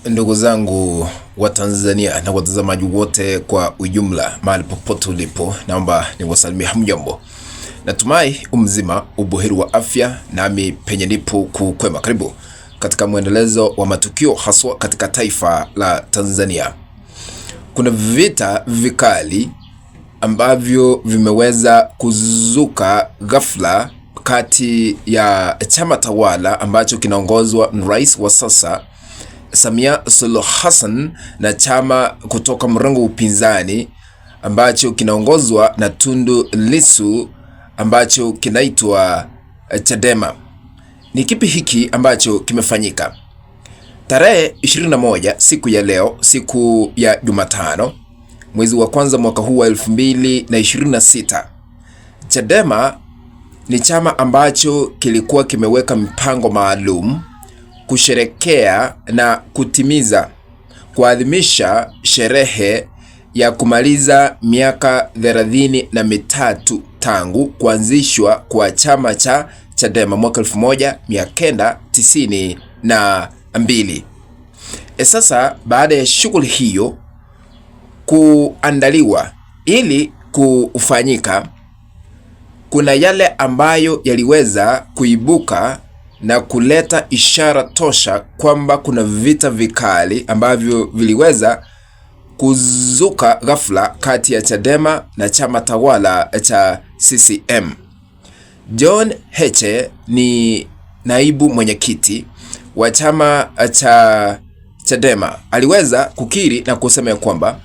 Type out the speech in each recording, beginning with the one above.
Ndugu zangu wa Tanzania na watazamaji wote kwa ujumla, mahali popote ulipo, naomba niwasalimie hamjambo. Natumai umzima, ubuheri wa afya, nami penye nipo kukwema. Karibu katika mwendelezo wa matukio haswa katika taifa la Tanzania. Kuna vita vikali ambavyo vimeweza kuzuka ghafla kati ya chama tawala ambacho kinaongozwa na rais wa sasa Samia Suluhu Hassan na chama kutoka mrengo upinzani ambacho kinaongozwa na Tundu Lissu ambacho kinaitwa Chadema. Ni kipi hiki ambacho kimefanyika? Tarehe 21 siku ya leo, siku ya Jumatano, mwezi wa kwanza mwaka huu wa 2026. Chadema ni chama ambacho kilikuwa kimeweka mipango maalum kusherekea na kutimiza kuadhimisha sherehe ya kumaliza miaka 33 tangu kuanzishwa kwa chama cha Chadema mwaka 1992. Sasa baada ya shughuli hiyo kuandaliwa ili kufanyika, kuna yale ambayo yaliweza kuibuka na kuleta ishara tosha kwamba kuna vita vikali ambavyo viliweza kuzuka ghafla kati ya Chadema na chama tawala cha CCM. John Heche ni naibu mwenyekiti wa chama cha Chadema, aliweza kukiri na kusema kwamba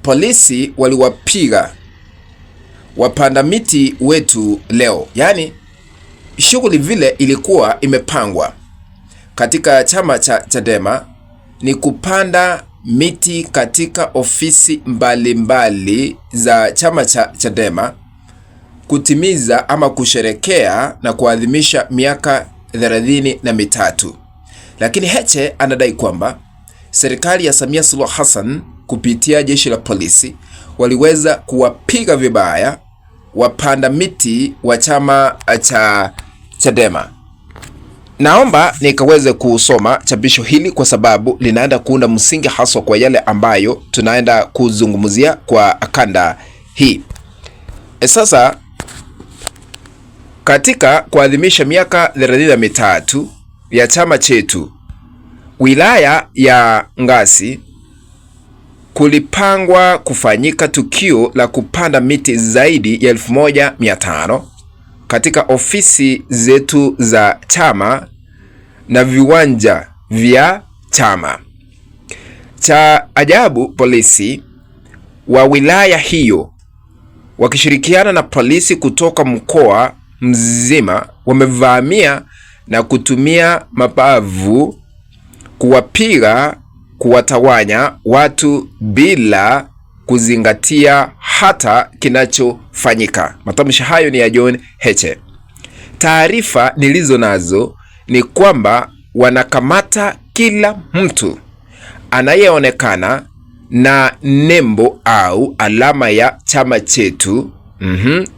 polisi waliwapiga wapanda miti wetu leo. Yani shughuli vile ilikuwa imepangwa katika chama cha Chadema ni kupanda miti katika ofisi mbalimbali za chama cha Chadema kutimiza ama kusherekea na kuadhimisha miaka 33. Lakini Heche anadai kwamba serikali ya Samia Suluhu Hassan kupitia jeshi la polisi waliweza kuwapiga vibaya wapanda miti wa chama cha Chadema. Naomba nikaweze kusoma chapisho hili kwa sababu linaenda kuunda msingi haswa kwa yale ambayo tunaenda kuzungumzia kwa kanda hii. Sasa katika kuadhimisha miaka 33 ya chama chetu, wilaya ya Ngasi kulipangwa kufanyika tukio la kupanda miti zaidi ya 1500 katika ofisi zetu za chama na viwanja vya chama. Cha ajabu, polisi wa wilaya hiyo wakishirikiana na polisi kutoka mkoa mzima wamevamia na kutumia mabavu kuwapiga, kuwatawanya watu bila kuzingatia hata kinachofanyika. Matamshi hayo ni ya John Heche. Taarifa nilizo nazo ni kwamba wanakamata kila mtu anayeonekana na nembo au alama ya chama chetu.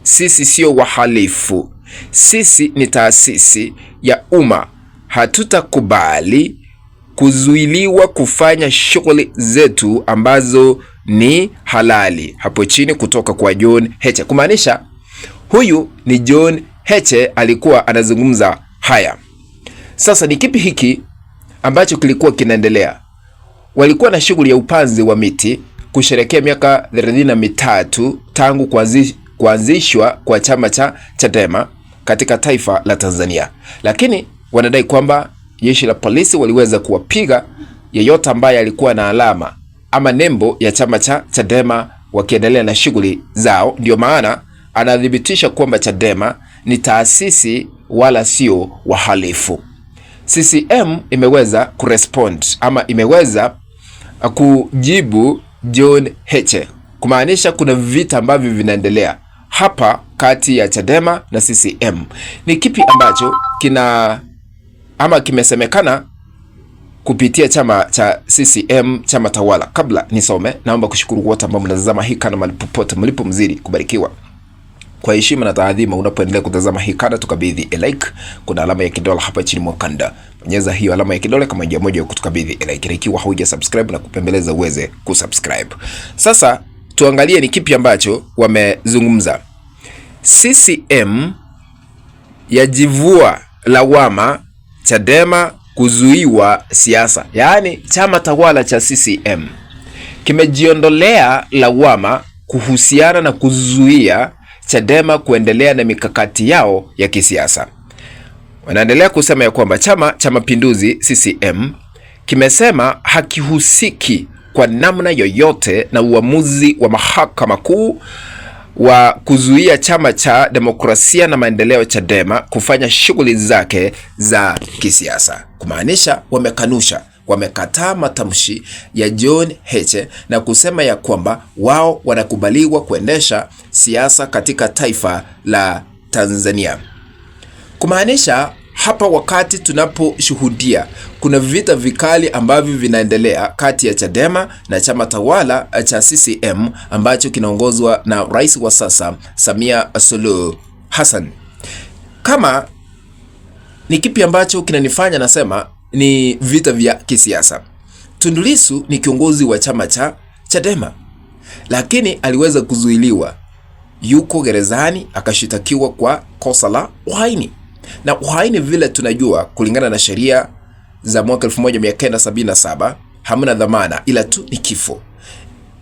Sisi sio wahalifu. Sisi ni taasisi ya umma. Hatutakubali kuzuiliwa kufanya shughuli zetu ambazo ni halali. Hapo chini kutoka kwa John Heche. Kumaanisha huyu ni John Heche alikuwa anazungumza haya. Sasa ni kipi hiki ambacho kilikuwa kinaendelea? Walikuwa na shughuli ya upanzi wa miti kusherekea miaka 33 tangu kuanzishwa kwa chama cha Chadema katika taifa la Tanzania. Lakini wanadai kwamba jeshi la polisi waliweza kuwapiga yeyote ambaye alikuwa na alama ama nembo ya chama cha Chadema wakiendelea na shughuli zao. Ndio maana anadhibitisha kwamba Chadema ni taasisi wala sio wahalifu. CCM imeweza kurespond ama imeweza kujibu John Heche, kumaanisha kuna vita ambavyo vinaendelea hapa kati ya Chadema na CCM. Ni kipi ambacho kimesemekana kupitia chama cha CCM, chama tawala? Kabla nisome, naomba kushukuru wote ambao mnatazama hii kana mahali popote mlipo, mzidi kubarikiwa. kwa heshima na taadhima, unapoendelea kutazama hii kanda, tukabidhi like. Kuna alama ya kidole hapa chini mwa kanda, bonyeza hiyo alama ya kidole kama njia moja ya kutukabidhi like, ikiwa hauja subscribe na kupembeleza uweze kusubscribe. Sasa tuangalie ni kipi ambacho wamezungumza. CCM yajivua lawama Chadema kuzuiwa siasa. Yaani chama tawala cha CCM kimejiondolea lawama kuhusiana na kuzuia Chadema kuendelea na mikakati yao ya kisiasa. Wanaendelea kusema ya kwamba Chama cha Mapinduzi CCM kimesema hakihusiki kwa namna yoyote na uamuzi wa Mahakama Kuu wa kuzuia Chama cha Demokrasia na Maendeleo Chadema kufanya shughuli zake za kisiasa. Kumaanisha wamekataa matamshi ya John Heche na kusema ya kwamba wao wanakubaliwa kuendesha siasa katika taifa la Tanzania. Kumaanisha hapa wakati tunaposhuhudia kuna vita vikali ambavyo vinaendelea kati ya Chadema na chama tawala cha CCM ambacho kinaongozwa na rais wa sasa Samia Suluhu Hassan. Kama ni kipi ambacho kinanifanya nasema ni vita vya kisiasa. Tundu Lissu ni kiongozi wa chama cha Chadema, lakini aliweza kuzuiliwa, yuko gerezani akashitakiwa kwa kosa la uhaini. Na uhaini vile tunajua kulingana na sheria za mwaka 1977 hamna dhamana ila tu ni kifo.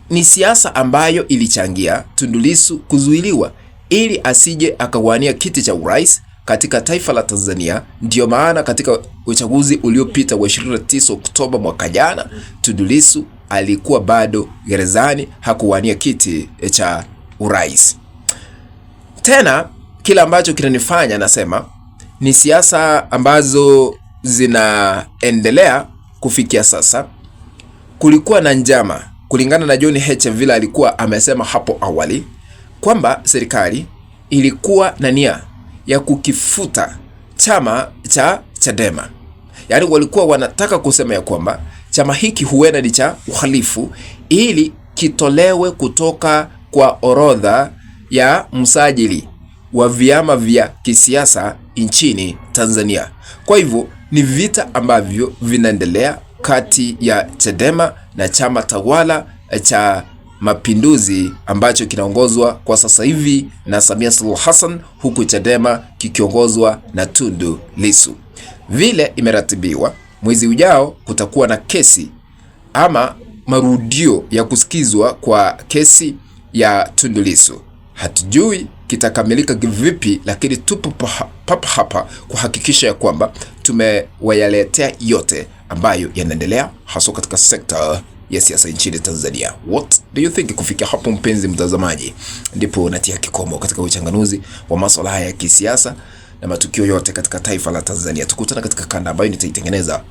Ni siasa ambayo ilichangia Tundu Lissu kuzuiliwa ili asije akawania kiti cha urais katika taifa la Tanzania. Ndio maana katika uchaguzi uliopita wa 29 Oktoba mwaka jana, Tundu Lissu alikuwa bado gerezani, hakuwania kiti cha urais. Tena kila ambacho kinanifanya nasema ni siasa ambazo zinaendelea kufikia sasa. Kulikuwa na njama kulingana na John Heche vile alikuwa amesema hapo awali kwamba serikali ilikuwa na nia ya kukifuta chama cha Chadema. Yaani walikuwa wanataka kusema ya kwamba chama hiki huenda ni cha uhalifu ili kitolewe kutoka kwa orodha ya msajili wa vyama vya kisiasa nchini Tanzania. Kwa hivyo ni vita ambavyo vinaendelea kati ya Chadema na chama tawala cha Mapinduzi ambacho kinaongozwa kwa sasa hivi na Samia Suluhu Hassan, huku Chadema kikiongozwa na Tundu Lissu. Vile imeratibiwa, mwezi ujao kutakuwa na kesi ama marudio ya kusikizwa kwa kesi ya Tundu Lissu. Hatujui kitakamilika vipi, lakini tupo hapa kuhakikisha ya kwamba tumewayaletea yote ambayo yanaendelea hasa katika sekta ya siasa nchini Tanzania. What do you think? Kufikia hapo mpenzi mtazamaji, ndipo natia kikomo katika uchanganuzi wa masuala haya ya kisiasa na matukio yote katika taifa la Tanzania. Tukutana katika kanda ambayo nitaitengeneza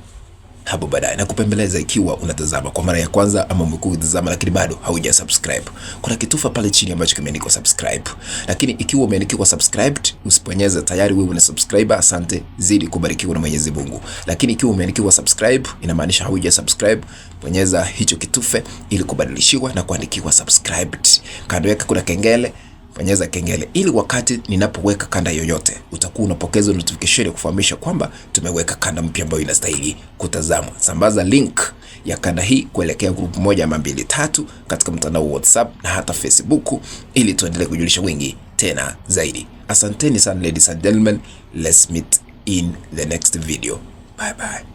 hapo baadaye na kupembeleza. Ikiwa unatazama kwa mara ya kwanza ama umekuwa ukitazama lakini bado hauja subscribe, kuna kitufe pale chini ambacho kimeandikwa subscribe. Lakini ikiwa umeandikiwa subscribed, usiponyeza tayari wewe una subscriber, asante, zidi kubarikiwa na Mwenyezi Mungu. Lakini ikiwa umeandikiwa subscribe, inamaanisha hauja subscribe, bonyeza hicho kitufe ili kubadilishiwa na kuandikiwa subscribed. Kando yake kuna kengele, bonyeza kengele ili wakati ninapoweka kanda yoyote utakuwa unapokeza notification ya kufahamisha kwamba tumeweka kanda mpya ambayo inastahili kutazamwa. Sambaza link ya kanda hii kuelekea group 1 ama 2 3 katika mtandao wa WhatsApp na hata Facebook ili tuendelee kujulisha wengi tena zaidi. Asanteni sana ladies and gentlemen. Let's meet in the next video. Bye bye.